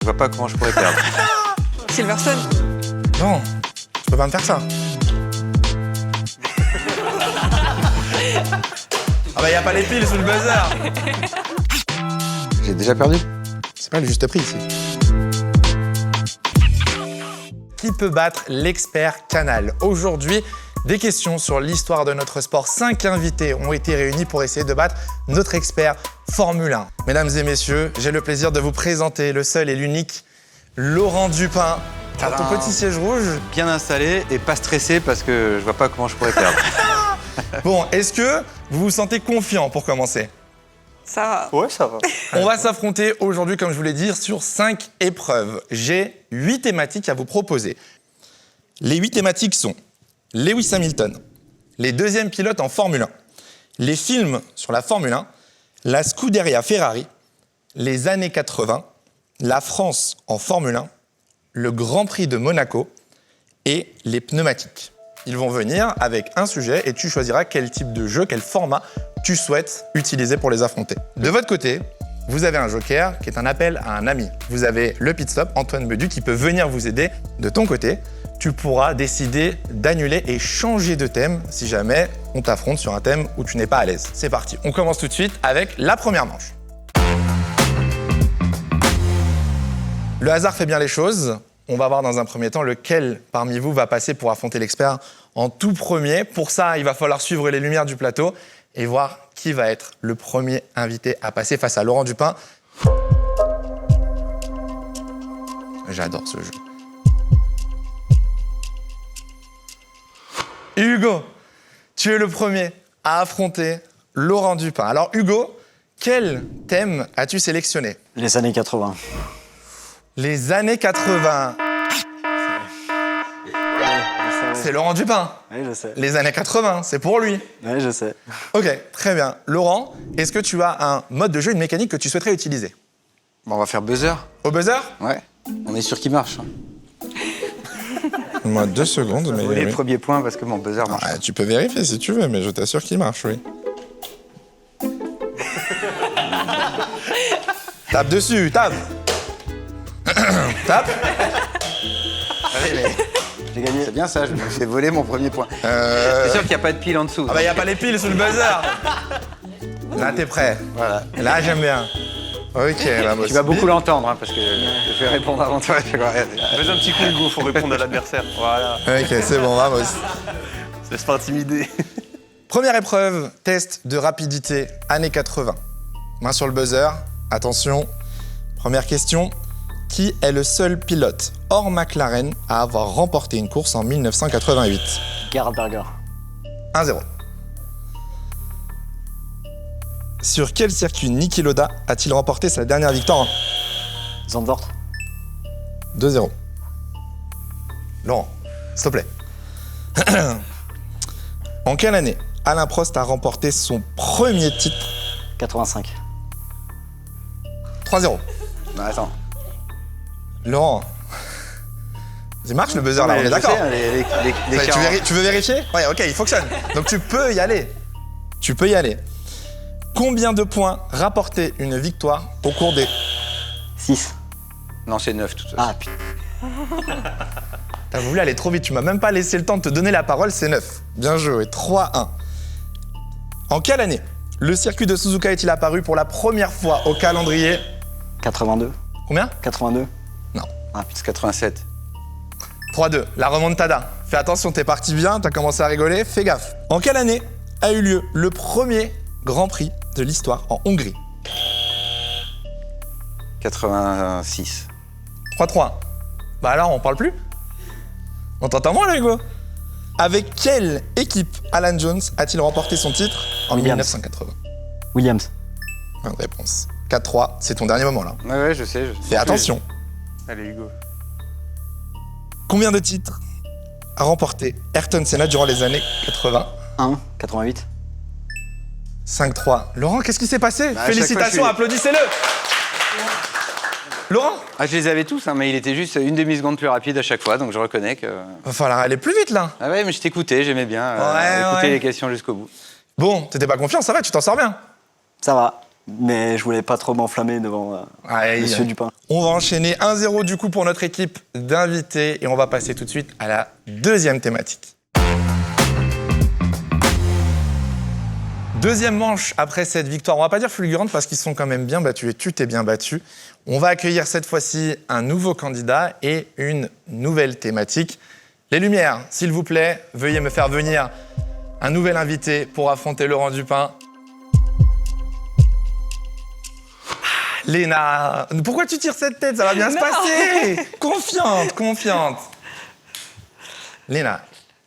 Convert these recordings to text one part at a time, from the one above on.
Je vois pas comment je pourrais perdre. Silverstone. Non, tu peux pas me faire ça. Ah bah y a pas les piles sous le buzzer. J'ai déjà perdu. C'est pas le juste prix ici. Qui peut battre l'expert Canal? Aujourd'hui, des questions sur l'histoire de notre sport. 5 invités ont été réunis pour essayer de battre notre expert Formule 1. Mesdames et messieurs, j'ai le plaisir de vous présenter le seul et l'unique Laurent Dupin. À ton petit siège rouge. Bien installé et pas stressé parce que je vois pas comment je pourrais perdre. Bon, est-ce que vous vous sentez confiant pour commencer? Ça va. Ouais, ça va. On va s'affronter aujourd'hui, comme je vous l'ai dit, sur 5 épreuves. J'ai 8 thématiques à vous proposer. Les 8 thématiques sont Lewis Hamilton, les deuxièmes pilotes en Formule 1, les films sur la Formule 1, la Scuderia Ferrari, les années 80, la France en Formule 1, le Grand Prix de Monaco et les pneumatiques. Ils vont venir avec un sujet et tu choisiras quel type de jeu, quel format tu souhaites utiliser pour les affronter. De votre côté, vous avez un joker qui est un appel à un ami. Vous avez le pit stop, Antoine Bedu, qui peut venir vous aider. De ton côté, tu pourras décider d'annuler et changer de thème si jamais on t'affronte sur un thème où tu n'es pas à l'aise. C'est parti, on commence tout de suite avec la première manche. Le hasard fait bien les choses. On va voir dans un premier temps lequel parmi vous va passer pour affronter l'expert en tout premier. Pour ça, il va falloir suivre les lumières du plateau et voir qui va être le premier invité à passer face à Laurent Dupin. J'adore ce jeu. Hugo, tu es le premier à affronter Laurent Dupin. Alors Hugo, quel thème as-tu sélectionné? Les années 80. Les années 80. C'est Laurent Dupin. Oui, je sais. Les années 80, c'est pour lui. Oui, je sais. Ok, très bien. Laurent, est-ce que tu as un mode de jeu, une mécanique que tu souhaiterais utiliser? Bon, on va faire buzzer. Au buzzer? Ouais. On est sûr qu'il marche. Moi, 2 secondes, mais... Les premiers points parce que mon buzzer marche. Ah, tu peux vérifier si tu veux, mais je t'assure qu'il marche, oui. Tape dessus, tape. Tape. Allez, mais... J'ai gagné. C'est bien ça, je me fais voler mon premier point. C'est sûr qu'il n'y a pas de pile en dessous. Ah bah, y a pas les piles sous le buzzer. Là, t'es prêt. Voilà. Là, j'aime bien. Ok, vamos. Tu vas beaucoup l'entendre hein, parce que je vais répondre avant toi. Fais un petit coup, Hugo, faut répondre à l'adversaire. Voilà, Ok, c'est bon, vamos. se laisse pas intimider. Première épreuve, test de rapidité, années 80. Main sur le buzzer, attention. Première question, qui est le seul pilote hors McLaren à avoir remporté une course en 1988? Gerhard Berger. 1-0. Sur quel circuit Niki Lauda a-t-il remporté sa dernière victoire? Zandvoort. 2-0. Laurent, s'il te plaît. En quelle année Alain Prost a remporté son premier titre? 85. 3-0. Non, attends. Laurent, il marche le buzzer là, on est d'accord? Les Ouais, tu veux vérifier? Ouais, ok, il fonctionne. Donc tu peux y aller. Tu peux y aller. Combien de points rapportait une victoire au cours des... 6. Non, c'est 9 tout ça. Ah, putain. T'as voulu aller trop vite, tu m'as même pas laissé le temps de te donner la parole, c'est 9. Bien joué, 3-1. En quelle année le circuit de Suzuka est-il apparu pour la première fois au calendrier? 82. Combien? 82. Non. Ah, C'est putain. 87. 3-2, la remontada. Fais attention, t'es parti bien, t'as commencé à rigoler, fais gaffe. En quelle année a eu lieu le premier Grand Prix de l'histoire en Hongrie? 86. 3-3. Bah alors, on parle plus? On t'entend moins là, Hugo? Avec quelle équipe Alan Jones a-t-il remporté son titre en Williams. 1980? Williams. Bonne réponse. 4-3, c'est ton dernier moment là. Ouais, je sais. Fais attention. Allez, Hugo. Combien de titres a remporté Ayrton Senna durant les années 80? 1. 88. 5-3. Laurent, qu'est-ce qui s'est passé? à chaque fois, je Félicitations, suis- applaudissez-le. Laurent, Ah, je les avais tous, hein, mais il était juste une demi-seconde plus rapide à chaque fois, donc je reconnais que... va falloir aller plus vite là. Ah ouais, mais je t'écoutais, j'aimais bien écouter Ouais. les questions jusqu'au bout. Bon, t'étais pas confiant, ça va, tu t'en sors bien. Ça va. Mais je voulais pas trop m'enflammer devant Aïe. Monsieur Dupin. On va enchaîner 1-0 du coup pour notre équipe d'invités et on va passer tout de suite à la deuxième thématique. Deuxième manche après cette victoire, on va pas dire fulgurante parce qu'ils sont quand même bien battus et tu t'es bien battu. On va accueillir cette fois-ci un nouveau candidat et une nouvelle thématique. Les lumières, s'il vous plaît, veuillez me faire venir un nouvel invité pour affronter Laurent Dupin. Léna, pourquoi tu tires cette tête? Ça va bien se passer. Confiante. Léna,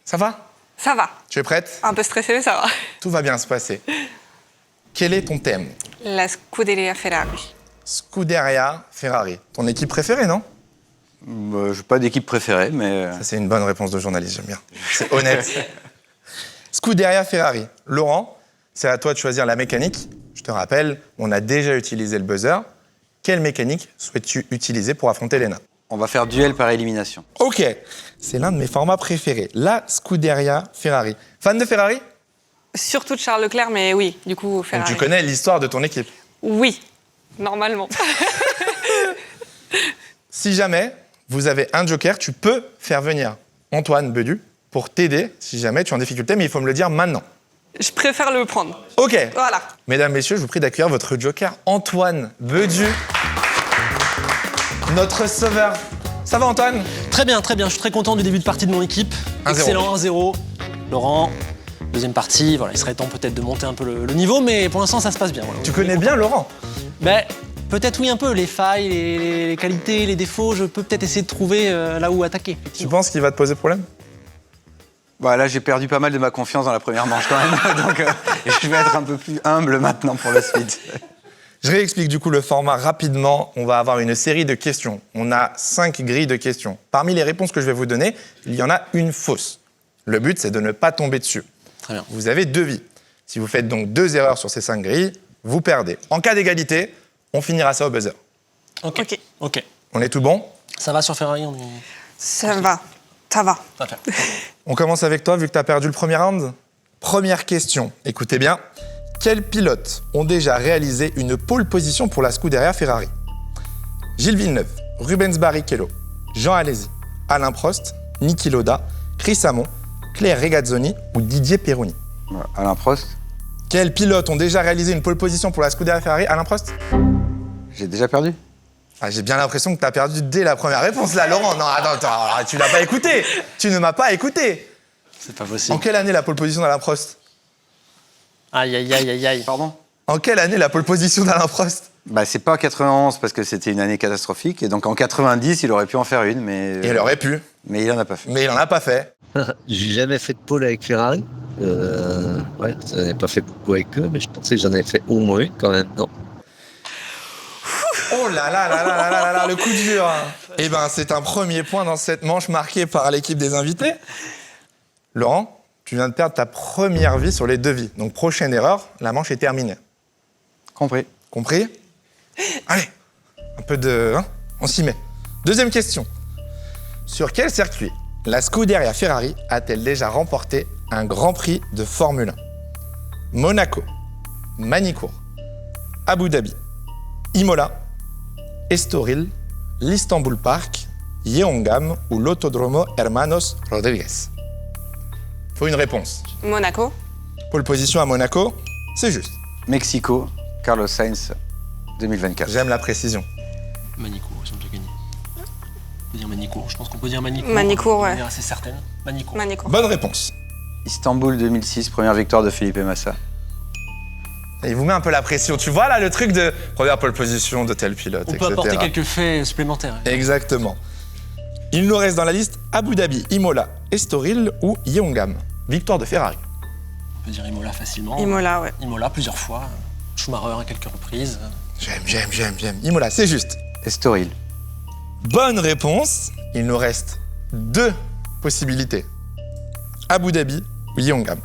ça va? Ça va. Tu es prête? Un peu stressée, mais ça va. Tout va bien se passer. Quel est ton thème? La Scuderia Ferrari. Scuderia Ferrari. Ton équipe préférée, non? Je n'ai pas d'équipe préférée, mais Ça, c'est une bonne réponse de journaliste, j'aime bien. C'est honnête. Scuderia Ferrari. Laurent, c'est à toi de choisir la mécanique. Je te rappelle, on a déjà utilisé le buzzer. Quelle mécanique souhaites-tu utiliser pour affronter Léna? on va faire duel par élimination. Ok, c'est l'un de mes formats préférés. La Scuderia Ferrari. Fan de Ferrari? Surtout de Charles Leclerc, mais oui, du coup, Donc Ferrari. tu connais l'histoire de ton équipe. Oui, normalement. Si jamais vous avez un joker, tu peux faire venir Antoine Bedu pour t'aider si jamais tu es en difficulté, mais il faut me le dire maintenant. Je préfère le prendre. Ok. Voilà. Mesdames, messieurs, je vous prie d'accueillir votre joker Antoine Bedu, notre sauveur. Ça va Antoine? Très bien, je suis très content du début de partie de mon équipe. 1-0. Excellent, 1-0. Laurent, deuxième partie, voilà, il serait temps peut-être de monter un peu le niveau, mais pour l'instant ça se passe bien. Voilà. Tu connais bien Laurent? Ben, peut-être oui un peu, les failles, les qualités, les défauts, je peux peut-être essayer de trouver là où attaquer. Tu penses qu'il va te poser problème? Bah, là, j'ai perdu pas mal de ma confiance dans la première manche quand même, donc je vais être un peu plus humble maintenant pour la suite. Je réexplique du coup le format rapidement. On va avoir une série de questions. On a 5 grilles de questions. Parmi les réponses que je vais vous donner, il y en a une fausse. Le but, c'est de ne pas tomber dessus. Très bien. Vous avez 2 vies. Si vous faites donc 2 erreurs sur ces 5 grilles, vous perdez. En cas d'égalité, on finira ça au buzzer. Ok. On est tout bon? Ça va sur Ferrari, on est... Ça va. Ça va. Ça va faire. On commence avec toi, vu que tu as perdu le premier round. Première question, écoutez bien. Quels pilotes ont déjà réalisé une pole position pour la Scuderia Ferrari? Gilles Villeneuve, Rubens Barrichello, Jean Alesi, Alain Prost, Niki Lauda, Chris Amon, Claire Regazzoni ou Didier Pironi? Voilà. Alain Prost, Quels pilotes ont déjà réalisé une pole position pour la Scuderia Ferrari? Alain Prost? j'ai déjà perdu. Ah, j'ai bien l'impression que tu as perdu dès la première réponse là, Laurent. Non, attends, tu l'as pas écouté. Tu ne m'as pas écouté. C'est pas En possible. quelle année la pole position d'Alain Prost? Aïe. Pardon? En quelle année la pole position d'Alain Prost? Bah, c'est pas 91 parce que c'était une année catastrophique, et donc en 90, il aurait pu en faire une, mais Il aurait pu, mais il en a pas fait. mais il en a pas fait. J'ai jamais fait de pole avec Ferrari. Ouais, j'en ai pas fait beaucoup avec eux, mais je pensais que j'en avais fait au moins une quand même, non? Oh là là là là là là là, le coup dur. Eh ben, c'est un premier point dans cette manche marquée par l'équipe des invités. Laurent, tu viens de perdre ta première vie sur les 2 vies. Donc, prochaine erreur, la manche est terminée. Compris. Compris? Allez, un peu de... hein, on s'y met. Deuxième question. Sur quel circuit la Scuderia Ferrari a-t-elle déjà remporté un Grand Prix de Formule 1? Monaco, Manicourt, Abu Dhabi, Imola, Estoril, l'Istanbul Park, Yeongam ou l'Autodromo Hermanos Rodriguez? Faut une réponse. Monaco. Pole position à Monaco, c'est juste. Mexico, Carlos Sainz, 2024. J'aime la précision. Manicourt, ils ont déjà gagné. On peut dire Manicourt, je pense qu'on peut dire Manicourt. Manicourt, ouais. On est assez certaine. Manicourt. Manicourt. Bonne réponse. Istanbul 2006, première victoire de Felipe Massa. Et il vous met un peu la pression. Tu vois là le truc de première pole position de tel pilote, On peut etc. apporter quelques faits supplémentaires. Exactement. Il nous reste dans la liste Abu Dhabi, Imola, Estoril ou Yeongam. Victoire de Ferrari. On peut dire Imola facilement. Imola, ouais. Imola plusieurs fois. Schumacher à quelques reprises. J'aime. Imola, c'est juste. Estoril. Bonne réponse. Il nous reste 2 possibilités. Abu Dhabi ou Yeongam.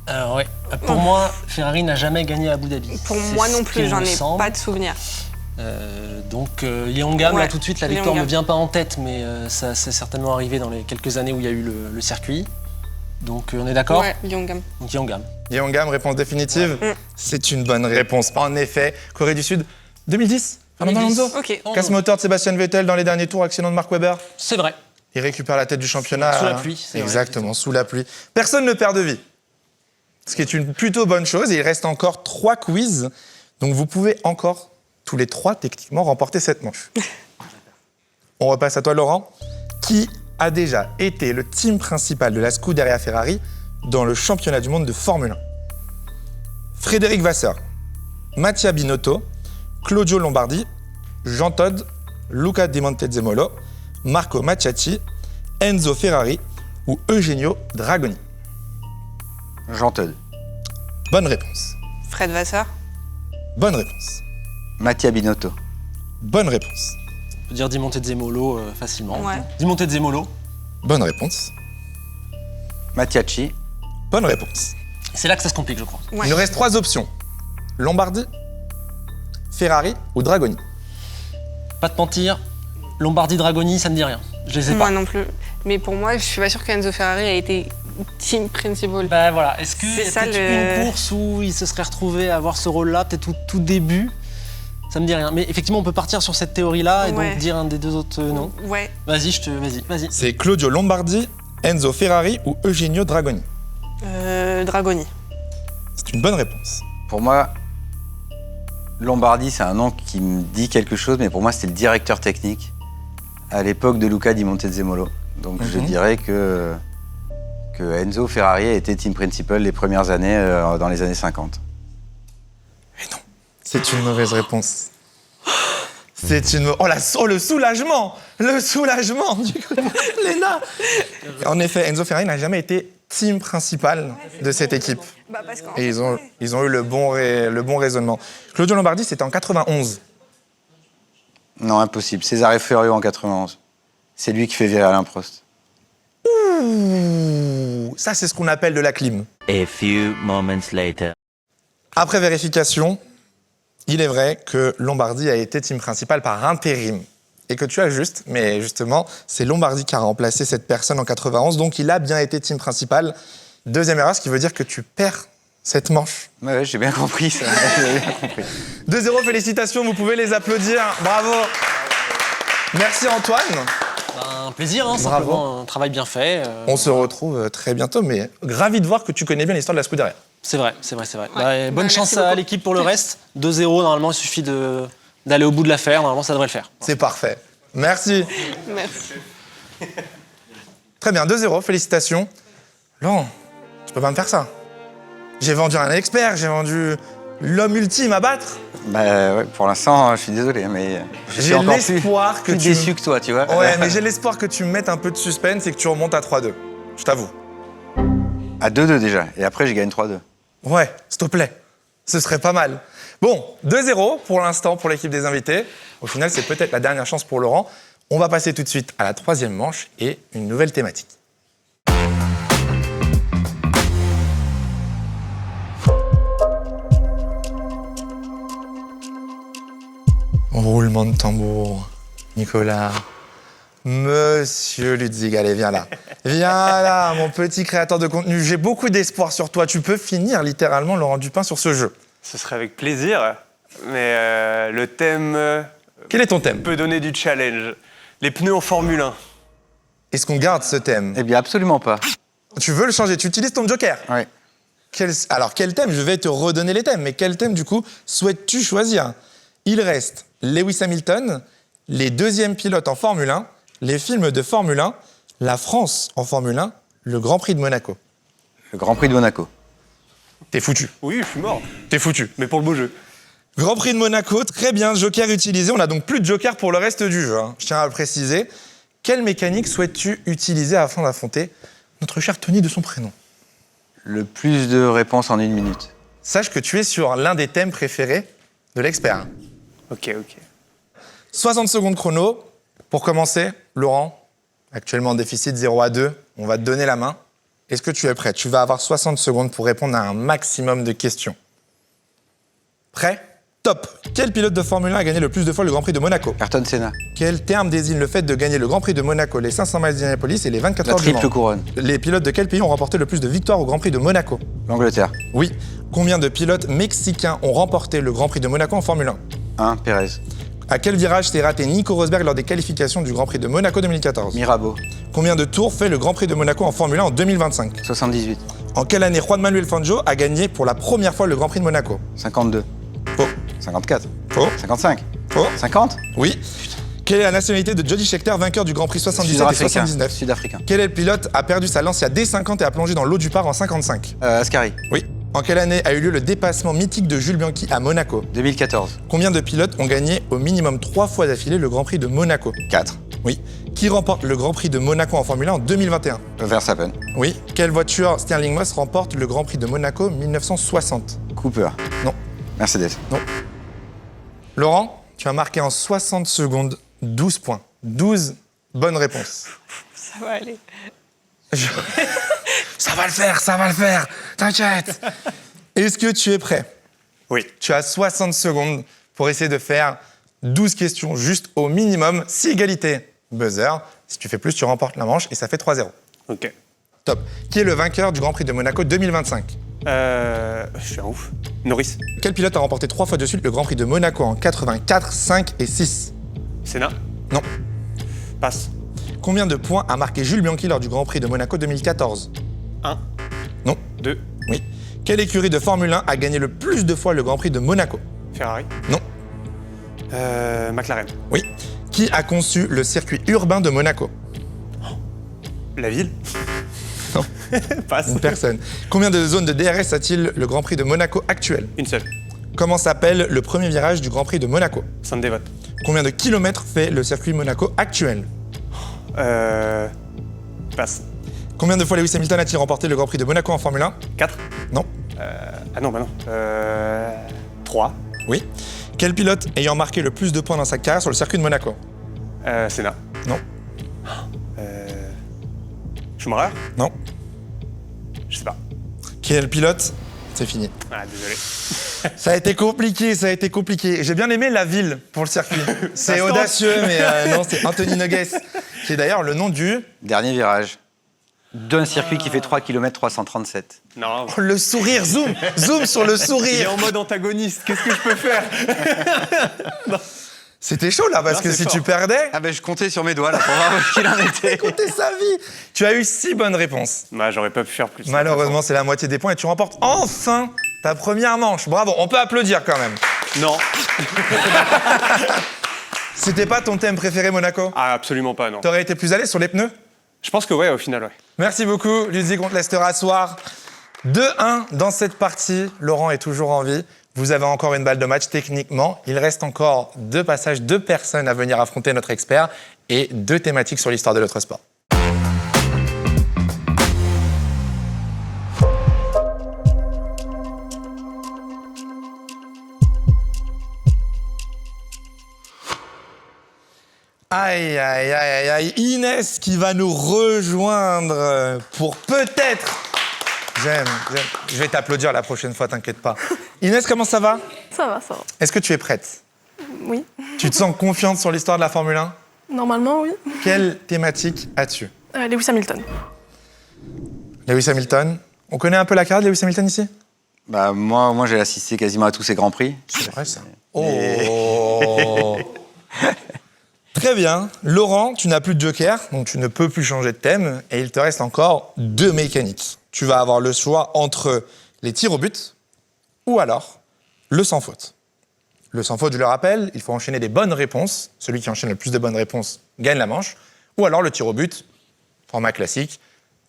Alors ouais, pour moi, Ferrari n'a jamais gagné à Abu Dhabi. Pour C'est moi ce non plus, qu'il j'en me ai semble. pas de souvenir. Donc Yeongam, Ouais, là tout de suite, la victoire ne Yeongam. me vient pas en tête, mais ça c'est certainement arrivé dans les quelques années où il y a eu le circuit. Donc on est d'accord? Ouais, Yongam. Donc Yongam. Yeongam, réponse définitive. C'est une bonne réponse. En effet, Corée du Sud, 2010. Fernando 2010. Alonso. Ok. Casse moteur de Sébastien Vettel dans les derniers tours, accident de Mark Webber. C'est vrai. Il récupère la tête du championnat. Sous la pluie, c'est vrai, Exactement, sous la pluie. Personne ne perd de vie. Ce qui est une plutôt bonne chose. Et il reste encore 3 quiz. Donc vous pouvez encore, tous les 3, techniquement, remporter cette manche. On repasse à toi, Laurent. Qui a déjà été le team principal de la Scuderia Ferrari dans le championnat du monde de Formule 1? Frédéric Vasseur, Mattia Binotto, Claudio Lombardi, Jean Todt, Luca Di Montezemolo, Marco Maciacci, Enzo Ferrari ou Eugenio Dragoni. Jean Todt. Bonne réponse. Fred Vasseur. Bonne réponse. Mattia Binotto. Bonne réponse. On peut dire Di Montezemolo facilement. Ouais. Di Montezemolo. Bonne réponse. Mattiacci. Bonne réponse. C'est là que ça se complique, je crois. Ouais. Il nous reste 3 options. Lombardi, Ferrari ou Dragoni. Pas de mentir, Lombardi, Dragoni, ça ne dit rien. Je les ai Moi pas. non plus. Mais pour moi, je suis pas sûre qu'Enzo Ferrari a été team principal. Ben voilà, est-ce que C'est y a ça, peut-être le- une course où il se serait retrouvé à avoir ce rôle-là, peut-être au tout début? Ça me dit rien. Mais effectivement, on peut partir sur cette théorie-là et Ouais. donc dire un des deux autres noms. Ouais. Vas-y. C'est Claudio Lombardi, Enzo Ferrari ou Eugenio Dragoni. Dragoni. C'est une bonne réponse. Pour moi, Lombardi, c'est un nom qui me dit quelque chose, mais pour moi, c'était le directeur technique à l'époque de Luca Di Montezemolo. Donc je dirais que Enzo Ferrari a été team principal les premières années, dans les années 50. Mais non, c'est une mauvaise réponse. C'est une... Oh, le soulagement. Le soulagement du coup. Léna. En effet, Enzo Ferrari n'a jamais été team principal de cette équipe. Bah parce qu'en Et ils ont eu le bon raisonnement. Claudio Lombardi, c'était en 91. Non, impossible. César Ferrario en 91. C'est lui qui fait virer Alain Prost. Ouh, ça, c'est ce qu'on appelle de la clim. A few moments later. Après vérification, il est vrai que Lombardi a été team principal par intérim. Et que tu as juste, mais justement, c'est Lombardi qui a remplacé cette personne en 91, donc il a bien été team principal. Deuxième erreur, ce qui veut dire que tu perds cette manche. Ouais, j'ai bien compris ça. J'ai bien compris. 2-0, félicitations, vous pouvez les applaudir. Bravo. Merci Antoine. Un plaisir, hein, Bravo. simplement un travail bien fait. On se retrouve très bientôt, mais ravi de voir que tu connais bien l'histoire de la Scuderia. C'est vrai. Ouais. Bah, bonne Bah, chance merci à beaucoup. l'équipe pour le reste. 2-0, normalement, il suffit d'aller au bout de l'affaire. Normalement, ça devrait le faire. C'est parfait. Merci. Merci. Très bien, 2-0, félicitations. Laurent, tu peux pas me faire ça. J'ai vendu un expert, j'ai vendu l'homme ultime à battre. Bah ouais, pour l'instant, je suis désolé, mais je suis J'ai encore l'espoir que plus tu... déçu que toi, tu vois. Ouais, mais j'ai l'espoir que tu me mettes un peu de suspense et que tu remontes à 3-2. Je t'avoue. À 2-2 déjà, et après, je gagne 3-2. Ouais, s'il te plaît. Ce serait pas mal. Bon, 2-0 pour l'instant pour l'équipe des invités. Au final, c'est peut-être la dernière chance pour Laurent. On va passer tout de suite à la 3e manche et une nouvelle thématique. Roulement de tambour. Nicolas. Monsieur Lutzig, allez, viens là. Viens là, mon petit créateur de contenu. J'ai beaucoup d'espoir sur toi. Tu peux finir littéralement Laurent Dupin sur ce jeu. Ce serait avec plaisir, mais le thème Quel est ton thème? peut donner du challenge. Les pneus en Formule 1. Est-ce qu'on garde ce thème? Eh bien, absolument pas. Tu veux le changer? Tu utilises ton joker? Ouais. Alors, quel thème? Je vais te redonner les thèmes, mais quel thème, du coup, souhaites-tu choisir? Il reste Lewis Hamilton, les deuxièmes pilotes en Formule 1, les films de Formule 1, la France en Formule 1, le Grand Prix de Monaco. Le Grand Prix de Monaco. T'es foutu. Oui, je suis mort. T'es foutu. Mais pour le beau jeu. Grand Prix de Monaco, très bien, joker utilisé. On n'a donc plus de joker pour le reste du jeu, hein. Je tiens à le préciser. Quelle mécanique souhaites-tu utiliser afin d'affronter notre cher Tony de son prénom? Le plus de réponses en 1 minute. Sache que tu es sur l'un des thèmes préférés de l'expert, hein. Ok. 60 secondes chrono. Pour commencer, Laurent, actuellement en déficit 0-2, on va te donner la main. Est-ce que tu es prêt? Tu vas avoir 60 secondes pour répondre à un maximum de questions. Prêt? Top. Quel pilote de Formule 1 a gagné le plus de fois le Grand Prix de Monaco? Ayrton Senna. Quel terme désigne le fait de gagner le Grand Prix de Monaco, les 500 miles d'Indianapolis et les 24 La heures du Mans? triple couronne. Les pilotes de quel pays ont remporté le plus de victoires au Grand Prix de Monaco? L'Angleterre. Oui. Combien de pilotes mexicains ont remporté le Grand Prix de Monaco en Formule 1? 1. Pérez. À quel virage s'est raté Nico Rosberg lors des qualifications du Grand Prix de Monaco 2014? Mirabeau. Combien de tours fait le Grand Prix de Monaco en Formule 1 en 2025? 78. En quelle année Juan Manuel Fangio a gagné pour la première fois le Grand Prix de Monaco? 52. Faux. 54. Faux. 55. Faux. 50. Oui. Quelle est la nationalité de Jody Scheckter, vainqueur du Grand Prix 77 et Sud-Africain. 79? Sud-Africain. Quel est le pilote a perdu sa Lancia D50 et a plongé dans l'eau du Par en 55? Ascari. Oui. En quelle année a eu lieu le dépassement mythique de Jules Bianchi à Monaco? 2014. Combien de pilotes ont gagné au minimum 3 fois d'affilée le Grand Prix de Monaco? 4. Oui. Qui remporte le Grand Prix de Monaco en Formule 1 en 2021? Verstappen. Oui. Quelle voiture Stirling Moss remporte le Grand Prix de Monaco 1960? Cooper. Non. Mercedes. Laurent, tu as marqué en 60 secondes 12 points. 12 bonnes réponses. Ça va aller. Ça va le faire, t'inquiète. Est-ce que tu es prêt? Oui. Tu as 60 secondes pour essayer de faire 12 questions juste au minimum. Si égalité, buzzer. Si tu fais plus, tu remportes la manche et ça fait 3-0. Ok. Top. Qui est le vainqueur du Grand Prix de Monaco 2025? Je suis un ouf. Norris. Quel pilote a remporté 3 fois de suite le Grand Prix de Monaco en 84, 5 et 6? Senna. Non. Passe. Combien de points a marqué Jules Bianchi lors du Grand Prix de Monaco 2014? 1. Non. 2. Oui. Quelle écurie de Formule 1 a gagné le plus de fois le Grand Prix de Monaco? Ferrari. Non. McLaren. Oui. Qui a conçu le circuit urbain de Monaco? La ville. Non. Passe. Une personne. Combien de zones de DRS a-t-il le Grand Prix de Monaco actuel? Une seule. Comment s'appelle le premier virage du Grand Prix de Monaco? Sainte-Dévote. Combien de kilomètres fait le circuit Monaco actuel? Passe. Combien de fois Lewis Hamilton a-t-il remporté le Grand Prix de Monaco en Formule 1? 4. Non. Ah non, bah non. 3. Oui. Quel pilote ayant marqué le plus de points dans sa carrière sur le circuit de Monaco? Senna. Non. Schumacher. Non. Je sais pas. Quel pilote? C'est fini. Ah, désolé. Ça a été compliqué. J'ai bien aimé la ville pour le circuit. C'est Instant. audacieux, mais non, c'est Anthony Nogues, qui est d'ailleurs le nom du... Dernier virage. D'un circuit qui fait 3 km 337. Non. Oh, le sourire, zoom sur le Il est sourire. en mode antagoniste. Qu'est-ce que je peux faire? C'était chaud là, parce Non, que c'est si fort. tu perdais, Ah ben je comptais sur mes doigts là pour voir où qu'il en était. comptais sa vie. Tu as eu 6 bonnes réponses. Bah, j'aurais pas pu faire plus. Malheureusement, c'est la moitié des points et tu remportes enfin ta première manche. Bravo, on peut applaudir quand même. Non. C'était pas ton thème préféré, Monaco? Ah, absolument pas, non. T'aurais été plus à l'aise sur les pneus? Je pense que ouais, au final, ouais. Merci beaucoup, Luzi contre Leicester à soir. 2-1 dans cette partie. Laurent est toujours en vie. Vous avez encore une balle de match techniquement. Il reste encore 2 passages, 2 personnes à venir affronter notre expert et 2 thématiques sur l'histoire de notre sport. Aïe, aïe, aïe, aïe, aïe. Inès qui va nous rejoindre pour peut-être... J'aime. Je vais t'applaudir la prochaine fois, t'inquiète pas. Inès, comment ça va? Ça va, ça va. Est-ce que tu es prête? Oui. Tu te sens confiante sur l'histoire de la Formule 1? Normalement, oui. Quelle thématique as-tu? Lewis Hamilton. Lewis Hamilton. On connaît un peu la carrière de Lewis Hamilton ici? Bah moi j'ai assisté quasiment à tous ces grands prix. C'est vrai ça. Oh. Très bien. Laurent, tu n'as plus de joker, donc tu ne peux plus changer de thème. Et il te reste encore 2 mécaniques. Tu vas avoir le choix entre les tirs au but ou alors le sans faute. Le sans faute, je le rappelle, il faut enchaîner des bonnes réponses. Celui qui enchaîne le plus de bonnes réponses gagne la manche. Ou alors le tir au but, format classique.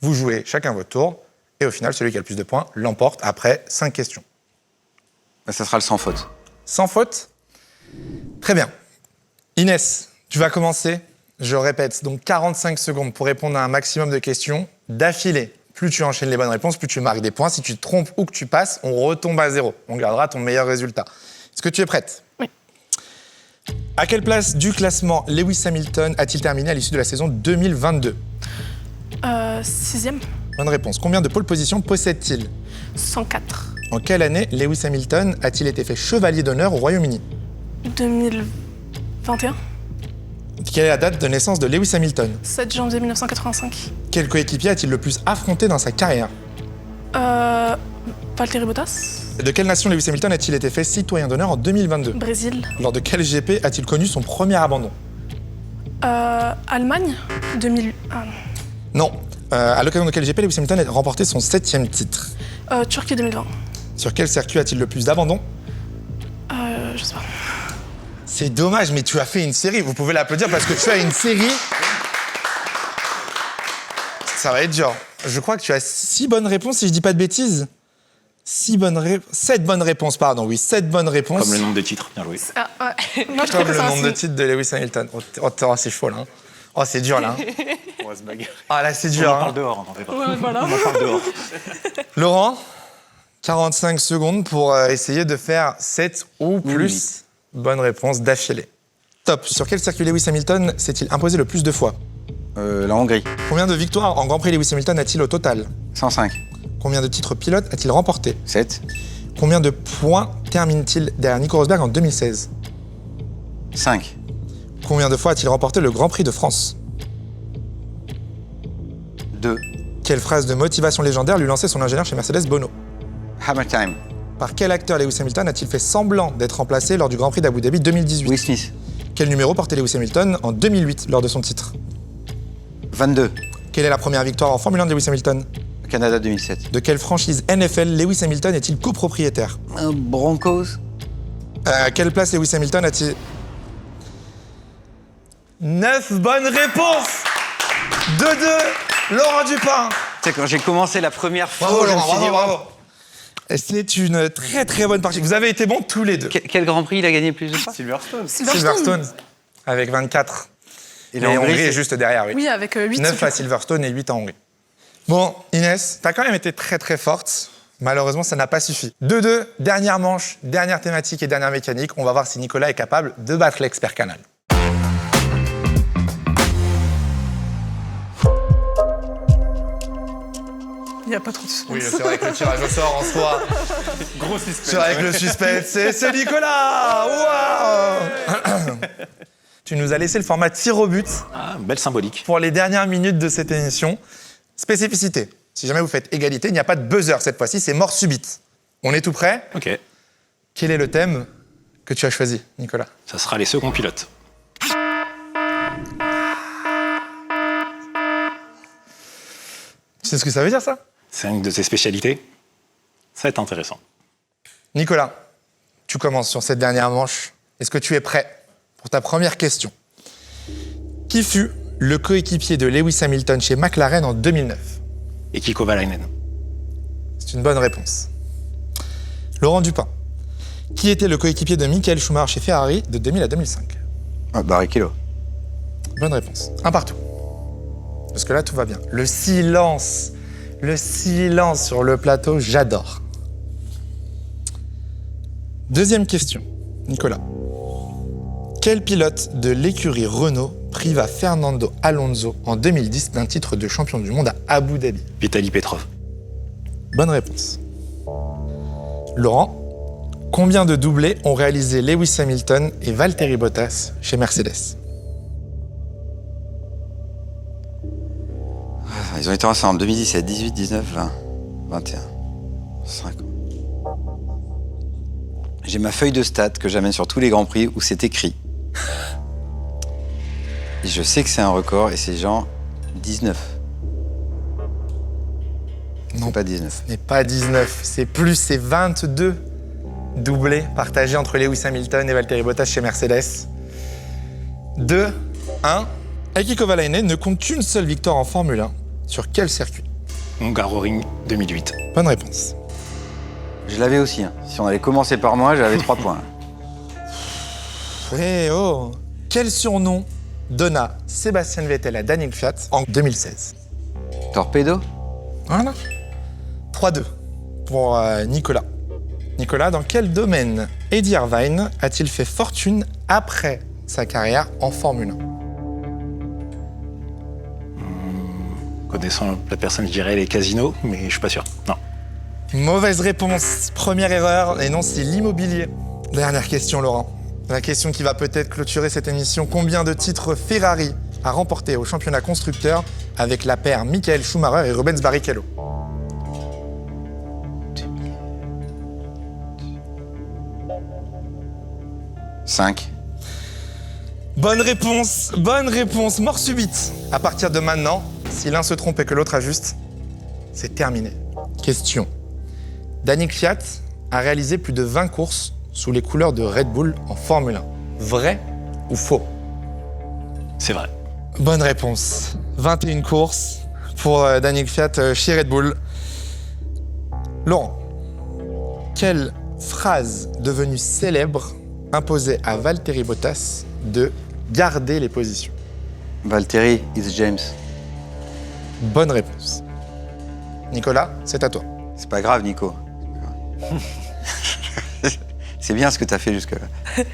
Vous jouez chacun votre tour. Et au final, celui qui a le plus de points l'emporte après 5 questions. Bah, ça sera le sans faute. Sans faute? Très bien. Inès, tu vas commencer. Je répète, donc 45 secondes pour répondre à un maximum de questions d'affilée. Plus tu enchaînes les bonnes réponses, plus tu marques des points. Si tu te trompes ou que tu passes, on retombe à 0. On gardera ton meilleur résultat. Est-ce que tu es prête? Oui. À quelle place du classement Lewis Hamilton a-t-il terminé à l'issue de la saison 2022? 6e. Bonne réponse. Combien de pole positions possède-t-il? 104. En quelle année Lewis Hamilton a-t-il été fait chevalier d'honneur au Royaume-Uni? 2021. Quelle est la date de naissance de Lewis Hamilton? 7 janvier 1985. Quel coéquipier a-t-il le plus affronté dans sa carrière? Valtteri Bottas. De quelle nation Lewis Hamilton a-t-il été fait citoyen d'honneur en 2022? Brésil. Lors de quel GP a-t-il connu son premier abandon? Allemagne. 2000. Non. À l'occasion de quel GP Lewis Hamilton a remporté son 7e titre? Turquie 2020. Sur quel circuit a-t-il le plus d'abandons? Je sais pas. C'est dommage, mais tu as fait une série. Vous pouvez l'applaudir parce que tu as une série. Ça va être dur. Je crois que tu as 6 bonnes réponses, si je dis pas de bêtises. 7 bonnes réponses, pardon. Oui, 7 bonnes réponses. Comme le nombre de titres, bien joué. Ah, ouais. Moi, je Comme trouve le ça nombre de aussi. titres de Lewis Hamilton. Oh, c'est chaud, là. Hein. Oh, c'est dur, là. Hein. On va se bagarrer. Ah, là, c'est On dur. en Hein. parle dehors, on en fait pas. Ouais, voilà. On en parle dehors. Laurent, 45 secondes pour essayer de faire 7 ou plus bonnes réponses d'affilée. Top. Sur quel circuit Lewis Hamilton s'est-il imposé le plus de fois? La Hongrie, Combien de victoires en Grand Prix Lewis Hamilton a-t-il au total? 105. Combien de titres pilote a-t-il remporté? 7. Combien de points termine-t-il derrière Nico Rosberg en 2016? 5. Combien de fois a-t-il remporté le Grand Prix de France? 2. Quelle phrase de motivation légendaire lui lançait son ingénieur chez Mercedes, Bono? Hammer time. Par quel acteur Lewis Hamilton a-t-il fait semblant d'être remplacé lors du Grand Prix d'Abu Dhabi 2018? Will Smith. Quel numéro portait Lewis Hamilton en 2008 lors de son titre? 22. Quelle est la première victoire en Formule 1 de Lewis Hamilton? Canada 2007. De quelle franchise NFL Lewis Hamilton est-il copropriétaire? Broncos. À quelle place Lewis Hamilton a-t-il... 9 bonnes réponses! 2-2, Laurent Dupin. Tu sais, quand j'ai commencé la première fois, Bravo je me Laurent, suis dit, bravo. C'est une très très bonne partie. Vous avez été bons tous les deux. Quel Grand Prix il a gagné le plus de fois? Silverstone. Silverstone, avec 24. Et Et la Hongrie Hongrie, est c'est- juste derrière, oui. Oui, avec 8. 9 à Silverstone et 8 à Hongrie. Bon, Inès, t'as quand même été très très forte. Malheureusement, ça n'a pas suffi. 2-2, dernière manche, dernière thématique et dernière mécanique. On va voir si Nicolas est capable de battre l'expert canal. Il n'y a pas trop de suspense. Oui, c'est vrai que le tirage au sort en soi. Gros suspense. C'est vrai que le suspense, c'est Nicolas. Waouh. Tu nous as laissé le format tir au but Ah, belle symbolique. pour les dernières minutes de cette émission. Spécificité. Si jamais vous faites égalité, il n'y a pas de buzzer cette fois-ci, c'est mort subite. On est tout prêt? Ok, Quel est le thème que tu as choisi, Nicolas? ça sera les seconds pilotes. Tu sais ce que ça veut dire, ça? C'est une de tes spécialités. Ça va être intéressant. Nicolas, tu commences sur cette dernière manche. Est-ce que tu es prêt pour ta première question? Qui fut le coéquipier de Lewis Hamilton chez McLaren en 2009? Et Kiko Valainen. C'est une bonne réponse. Laurent Dupin, qui était le coéquipier de Michael Schumacher chez Ferrari de 2000 à 2005? Barrichello. Bonne réponse. Un partout. Parce que là, tout va bien. Le silence sur le plateau, j'adore. Deuxième question, Nicolas. Quel pilote de l'écurie Renault priva Fernando Alonso en 2010 d'un titre de champion du monde à Abu Dhabi? Vitaly Petrov. Bonne réponse. Laurent, combien de doublés ont réalisé Lewis Hamilton et Valtteri Bottas chez Mercedes? Ils ont été ensemble 2017, 18, 19, 20, 21, 5 ans. J'ai ma feuille de stats que j'amène sur tous les Grands Prix où c'est écrit. Et je sais que c'est un record et c'est genre 19. Non. C'est pas 19. Ce n'est pas 19, c'est plus, c'est 22 doublés partagés entre Lewis Hamilton et Valtteri Bottas chez Mercedes. 2, 1. Heikki Kovalainen ne compte qu'une seule victoire en Formule 1. Sur quel circuit? Hungaroring 2008. Bonne réponse. Je l'avais aussi. Hein. Si on allait commencer par moi, j'avais 3 points. Eh oh! Quel surnom donna Sébastien Vettel à Daniel Kvyat en 2016? Torpedo? Voilà. 3-2 pour Nicolas. Nicolas, dans quel domaine Eddie Irvine a-t-il fait fortune après sa carrière en Formule 1? Connaissant la personne, je dirais les casinos, mais je suis pas sûr. Non. Mauvaise réponse. Première erreur. Et non, c'est l'immobilier. Dernière question, Laurent. La question qui va peut-être clôturer cette émission. Combien de titres Ferrari a remporté au championnat constructeur avec la paire Michael Schumacher et Rubens Barrichello? Cinq. Bonne réponse, mort subite. À partir de maintenant, si l'un se trompe et que l'autre ajuste, c'est terminé. Question. Daniil Kvyat a réalisé plus de 20 courses sous les couleurs de Red Bull en Formule 1. Vrai ou faux? C'est vrai. Bonne réponse. 21 courses pour Daniil Kvyat chez Red Bull. Laurent, quelle phrase devenue célèbre imposait à Valtteri Bottas de garder les positions? Valtteri, it's James. Bonne réponse. Nicolas, c'est à toi. C'est pas grave, Nico. C'est bien ce que t'as fait jusque-là.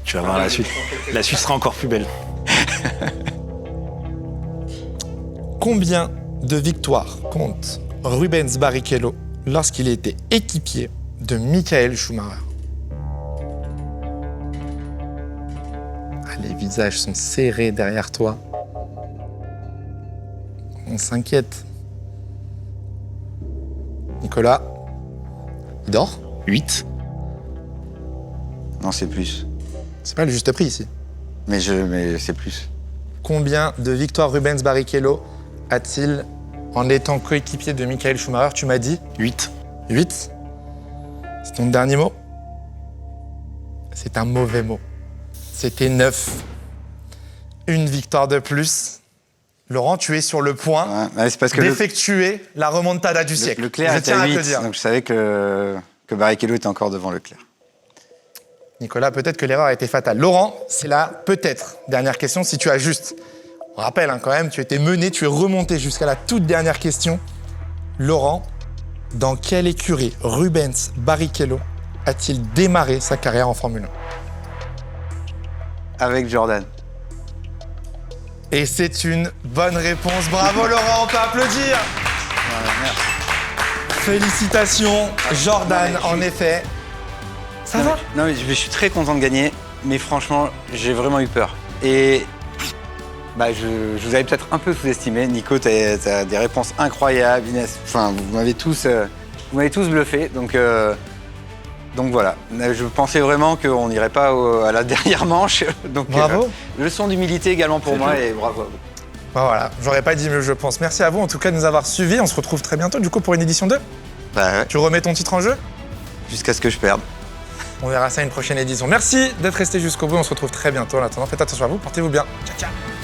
Tu vas voir la suite. La suite sera encore plus belle. Combien de victoires compte Rubens Barrichello lorsqu'il était équipier de Michael Schumacher? Ah, les visages sont serrés derrière toi. On s'inquiète. Nicolas, il dort? 8. Non, c'est plus. C'est pas le juste prix ici. Mais c'est plus. Combien de victoires Rubens Barrichello a-t-il en étant coéquipier de Michael Schumacher? Tu m'as dit 8. 8. C'est ton dernier mot? C'est un mauvais mot. C'était 9. Une victoire de plus. Laurent, tu es sur le point C'est parce que d'effectuer la remontada du siècle. Leclerc Je était tiens à à te 8, dire. donc je savais que Barrichello était encore devant Leclerc. Nicolas, peut-être que l'erreur a été fatale. Laurent, c'est la peut-être dernière question si tu ajustes. On rappelle quand même, tu étais mené, tu es remonté jusqu'à la toute dernière question. Laurent, dans quelle écurie Rubens Barrichello a-t-il démarré sa carrière en Formule 1? Avec Jordan. Et c'est une bonne réponse. Bravo Laurent, on peut applaudir. Félicitations, Jordan, en effet. Ça va? Non, mais je suis très content de gagner, mais franchement, j'ai vraiment eu peur. Et je vous avais peut-être un peu sous-estimé. Nico, t'as des réponses incroyables. Inès, enfin, vous m'avez tous bluffé. Donc voilà. Je pensais vraiment qu'on n'irait pas à la dernière manche. Donc, bravo. Leçon d'humilité également pour moi et bravo à vous. Ben voilà, j'aurais pas dit mieux, je pense. Merci à vous en tout cas de nous avoir suivis. On se retrouve très bientôt du coup pour une édition 2. Ouais. Tu remets ton titre en jeu? Jusqu'à ce que je perde. On verra ça à une prochaine édition. Merci d'être resté jusqu'au bout. On se retrouve très bientôt. En attendant, faites attention à vous. Portez-vous bien. Ciao, ciao.